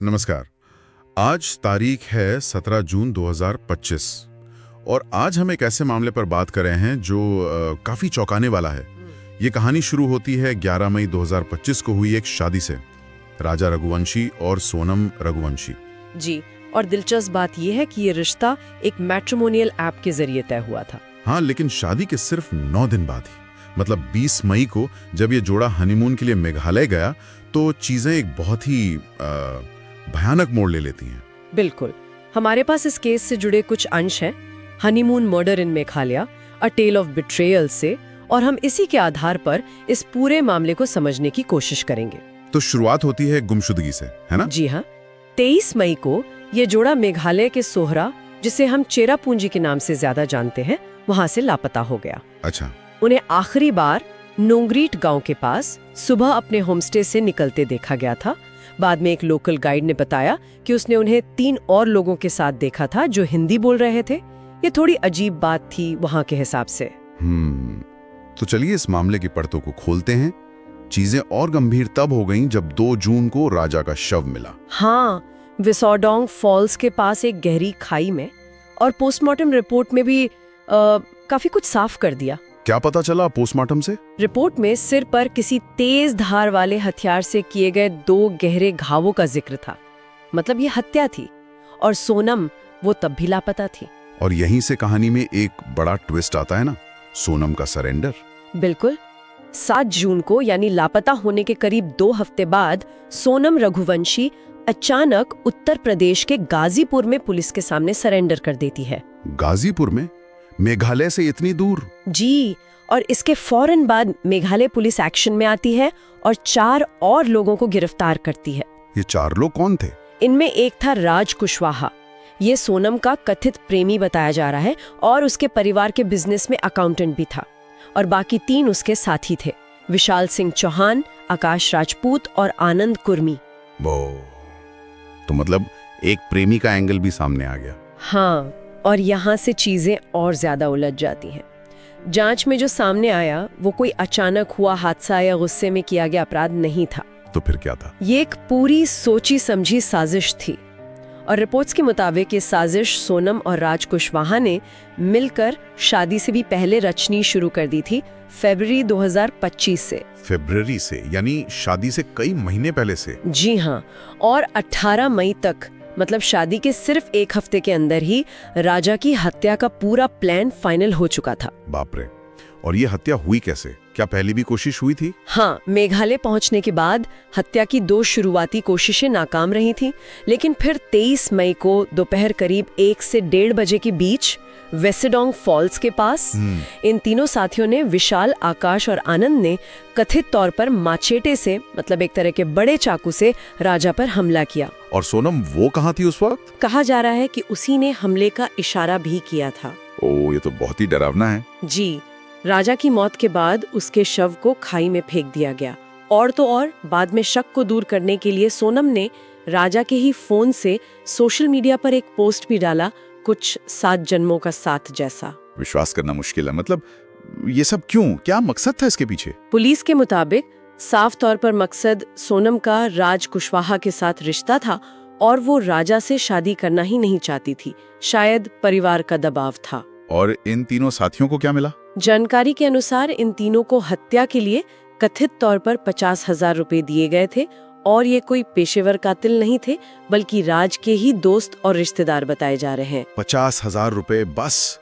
नमस्कार। आज तारीख है 17 जून 2025 और आज हम एक ऐसे मामले पर बात कर रहे हैं जो काफी चौंकाने वाला है। ये कहानी शुरू होती है 11 मई 2025 को हुई एक शादी से, राजा रघुवंशी और सोनम रघुवंशी। जी, और दिलचस्प बात यह है कि ये रिश्ता एक मैट्रिमोनियल ऐप के जरिए तय हुआ था। हाँ, लेकिन शादी के सिर्फ 9 दिन बाद ही, मतलब 20 मई को जब ये जोड़ा हनीमून के लिए मेघालय गया तो चीजें एक बहुत ही भयानक मोड़ ले लेती हैं। बिल्कुल। हमारे पास इस केस से जुड़े कुछ अंश हैं, honeymoon murder in Meghalaya, a tale of betrayal से, और हम इसी के आधार पर इस पूरे मामले को समझने की कोशिश करेंगे। तो शुरुआत होती है गुमशुदगी से, है ना? जी हाँ। 23 मई को ये जोड़ा मेघालय के सोहरा, जिसे हम चेरापूंजी के नाम से ज्यादा जानते हैं, वहां से लापता हो गया। अच्छा। उन्हें आखिरी बार नोंगरीट गांव के पास सुबह अपने होमस्टे से निकलते देखा गया था। बाद में एक लोकल गाइड ने बताया कि उसने उन्हें 3 और लोगों के साथ देखा था जो हिंदी बोल रहे थे। ये थोड़ी अजीब बात थी वहां के हिसाब से। तो चलिए इस मामले की परतों को खोलते हैं। चीजें और गंभीर तब हो गईं जब 2 जून को राजा का शव मिला। हाँ, विसोडोंग फॉल्स के पास एक गहरी खाई में, और पोस्टमार्टम रिपोर्ट में भी काफी कुछ साफ कर दिया। क्या पता चला पोस्टमार्टम से? रिपोर्ट में सिर पर किसी तेज धार वाले हथियार से किए गए 2 गहरे घावों का जिक्र था। मतलब ये हत्या थी, और सोनम वो तब भी लापता थी। और यहीं से कहानी में एक बड़ा ट्विस्ट आता है ना, सोनम का सरेंडर। बिल्कुल। 7 जून को, यानी लापता होने के करीब 2 हफ्ते बाद, सोनम रघुवंशी अचानक उत्तर प्रदेश के गाजीपुर में पुलिस के सामने सरेंडर कर देती है। गाजीपुर में? मेघालय से इतनी दूर? जी, और इसके फौरन बाद मेघालय पुलिस एक्शन में आती है और 4 और लोगों को गिरफ्तार करती है। ये 4 लोग कौन थे? इनमें एक था राज कुशवाहा। ये सोनम का कथित प्रेमी बताया जा रहा है और उसके परिवार के बिजनेस में अकाउंटेंट भी था। और बाकी 3 उसके साथी थे, विशाल सिंह चौहान, आकाश राजपूत और आनंद कुर्मी। वो तो मतलब एक प्रेमी का एंगल भी सामने आ गया। हाँ, और यहाँ से चीजें और ज्यादा उलझ जाती हैं। जांच में जो सामने आया वो कोई अचानक हुआ हादसा या गुस्से में किया गया अपराध नहीं था। तो फिर क्या था? ये एक पूरी सोची समझी साजिश थी। और रिपोर्ट्स के मुताबिक ये साजिश सोनम और राज कुशवाहा ने मिलकर शादी से भी पहले रचनी शुरू कर दी थी, फरवरी 2025 से। फरवरी से, यानी शादी से कई महीने पहले से? जी हाँ, और 18 मई तक, मतलब शादी के सिर्फ 1 हफ्ते के अंदर ही राजा की हत्या का पूरा प्लान फाइनल हो चुका था। बाप रे। और ये हत्या हुई कैसे? क्या पहले भी कोशिश हुई थी? हाँ, मेघालय पहुंचने के बाद हत्या की 2 शुरुआती कोशिशें नाकाम रही थीं, लेकिन फिर 23 मई को दोपहर करीब 1 से 1:30 बजे के बीच वेसेडोंग फॉल्स के पास इन तीनों साथियों ने, विशाल, आकाश और आनंद ने, कथित तौर पर माचेटे से, मतलब एक तरह के बड़े चाकू से राजा पर हमला किया। और सोनम वो कहाँ थी उस वक्त? कहा जा रहा है कि उसी ने हमले का इशारा भी किया था। ओ, ये तो बहुत ही डरावना है। जी, राजा की मौत के बाद उसके शव को खाई में फेंक दिया गया। और तो और बाद में शक को दूर करने के लिए सोनम ने राजा के ही फोन से सोशल मीडिया पर एक पोस्ट भी डाला, कुछ 7 जन्मों का साथ जैसा। विश्वास करना मुश्किल है। मतलब ये सब क्यों? क्या मकसद था इसके पीछे? पुलिस के मुताबिक साफ तौर पर मकसद सोनम का राज कुशवाहा के साथ रिश्ता था, और वो राजा से शादी करना ही नहीं चाहती थी। शायद परिवार का दबाव था। और इन तीनों साथियों को क्या मिला? जानकारी के अनुसार इन तीनों को हत्या के लिए कथित तौर पर 50,000 रुपए दिए गए थे, और ये कोई पेशेवर कातिल नहीं थे, बल्कि राज के ही दोस्त और रिश्तेदार बताए जा रहे हैं। 50,000 रुपए बस?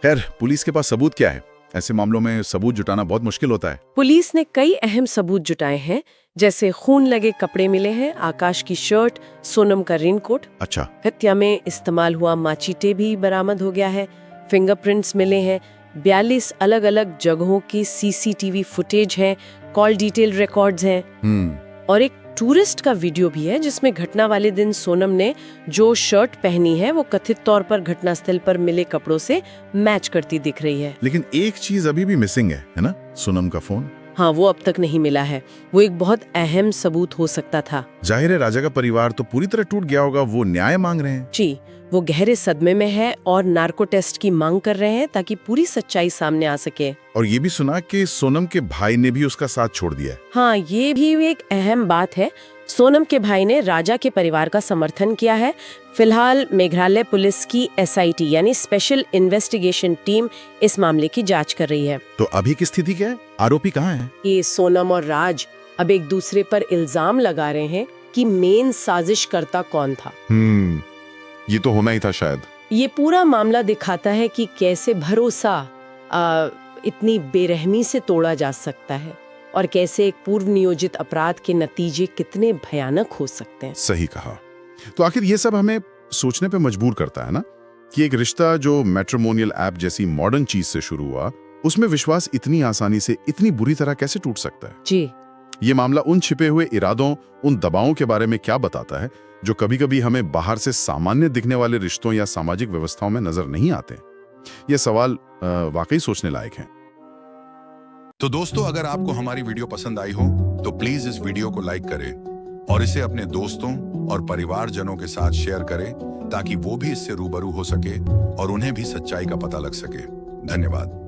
खैर, पुलिस के पास सबूत क्या है? ऐसे मामलों में सबूत जुटाना बहुत मुश्किल होता है। पुलिस ने कई अहम सबूत जुटाए हैं, जैसे खून लगे कपड़े मिले हैं, आकाश की शर्ट, सोनम का रेनकोट। अच्छा। हत्या में इस्तेमाल हुआ माचीटे भी बरामद हो गया है, फिंगरप्रिंट्स मिले हैं, 42 अलग अलग जगहों की सीसीटीवी फुटेज है, कॉल डिटेल रिकॉर्ड्स हैं, और एक टूरिस्ट का वीडियो भी है जिसमें घटना वाले दिन सोनम ने जो शर्ट पहनी है वो कथित तौर पर घटनास्थल पर मिले कपड़ों से मैच करती दिख रही है। लेकिन एक चीज अभी भी मिसिंग है ना? सोनम का फोन। हाँ, वो अब तक नहीं मिला है। वो एक बहुत अहम सबूत हो सकता था। जाहिर है राजा का परिवार तो पूरी तरह टूट गया होगा, वो न्याय मांग रहे हैं। जी, वो गहरे सदमे में है और नार्को टेस्ट की मांग कर रहे हैं ताकि पूरी सच्चाई सामने आ सके। और ये भी सुना कि सोनम के भाई ने भी उसका साथ छोड़ दिया है। हाँ, ये भी एक अहम बात है। सोनम के भाई ने राजा के परिवार का समर्थन किया है। फिलहाल मेघालय पुलिस की SIT यानी स्पेशल इन्वेस्टिगेशन टीम इस मामले की जांच कर रही है। तो अभी की स्थिति क्या है? आरोपी कहाँ है? ये सोनम और राज अब एक दूसरे पर इल्जाम लगा रहे हैं कि मेन साजिशकर्ता कौन था। ये तो होना ही था शायद। ये पूरा मामला दिखाता है कि कैसे भरोसा इतनी बेरहमी से तोड़ा जा सकता है और कैसे एक पूर्व नियोजित अपराध के नतीजे कितने भयानक हो सकते हैं। सही कहा। तो आखिर ये सब हमें सोचने पे मजबूर करता है ना कि एक रिश्ता जो मैट्रिमोनियल ऐप जैसी मॉडर्न चीज से शुरू हुआ, उसमें विश्वास इतनी आसानी से इतनी बुरी तरह कैसे टूट सकता है। जी, ये मामला उन छिपे हुए इरादों, उन दबावों के बारे में क्या बताता है जो कभी-कभी हमें बाहर से सामान्य दिखने वाले रिश्तों या सामाजिक व्यवस्थाओं में नजर नहीं आते। ये सवाल वाकई सोचने लायक हैं। तो दोस्तों, अगर आपको हमारी वीडियो पसंद आई हो तो प्लीज इस वीडियो को लाइक करें और इसे अपने दोस्तों और परिवारजनों के साथ शेयर करें ताकि वो भी इससे रूबरू हो सके और उन्हें भी सच्चाई का पता लग सके। धन्यवाद।